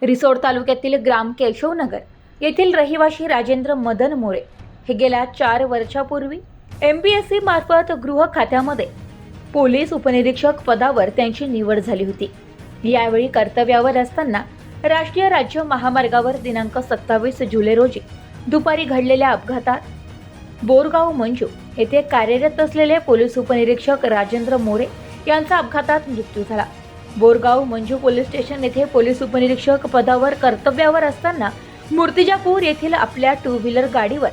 रिसोड तालुक्यातील ग्राम केशवनगर येथील रहिवासी राजेंद्र मदन मोरे हे गेल्या 4 वर्षापूर्वी MPSC मार्फत गृह खात्यामध्ये पोलीस उपनिरीक्षक पदावर त्यांची निवड झाली होती। यावेळी कर्तव्यावर असताना राष्ट्रीय राज्य महामार्गावर दिनांक 27 जुलै रोजी दुपारी घडलेल्या अपघातात बोरगाव मंजू येथे कार्यरत असलेले पोलीस उपनिरीक्षक राजेंद्र मोरे यांचा अपघातात मृत्यू झाला। बोरगाव मंजू पोलीस स्टेशन येथे पोलीस उपनिरीक्षक पदावर कर्तव्यावर असताना मूर्तिजापूर येथील आपल्या 2 व्हीलर गाडीवर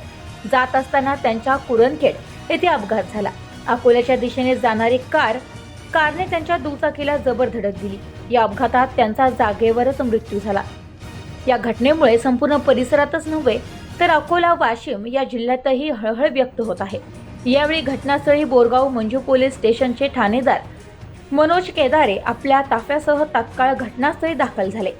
जात असताना त्यांच्या कुरणखेड येथे अपघात झाला। अकोल्याच्या दिशेने जाणारी कारने त्यांच्या दुचाकीला जबर धडक दिली। या अपघातात त्यांचा जागेवरच मृत्यू झाला। या घटनेमुळे संपूर्ण परिसरातच नव्हे तर अकोला वाशिम या जिल्ह्यातही हळहळ व्यक्त होत आहे। यावेळी घटनास्थळी बोरगाव मंजू पोलीस स्टेशनचे ठाणेदार मनोज केदारे आपल्या ताफ्यासह तात्काळ घटनास्थळी दाखल झाले।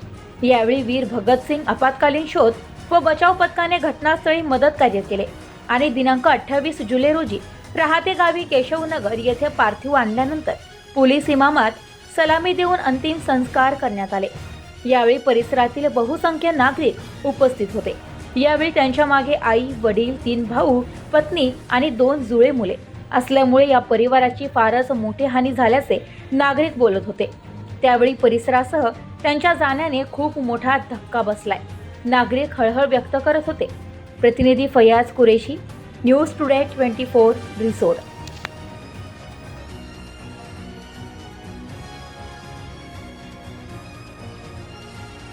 यावेळी वीर भगतसिंग आपत्कालीन शोध व बचाव पथकाने घटनास्थळी मदत कार्य केले आणि दिनांक 28 जुलै रोजी राहते गावी केशवनगर येथे पार्थिव आणल्यानंतर पोलीस इमामात सलामी देऊन अंतिम संस्कार करण्यात आले। यावेळी परिसरातील बहुसंख्य नागरिक उपस्थित होते। यावेळी त्यांच्या मागे आई, वडील, 3 भाऊ, पत्नी आणि 2 जुळे मुले असल्यामुळे या परिवाराची फारच मोठी हानी झाल्याचे नागरिक बोलत होते। त्यावेळी परिसरासह त्यांच्या जाण्याने खूप मोठा धक्का बसलाय। नागरिक हळहळ व्यक्त करत होते। प्रतिनिधी फयाज कुरेशी, न्यूज टुडे 24 रिसोड।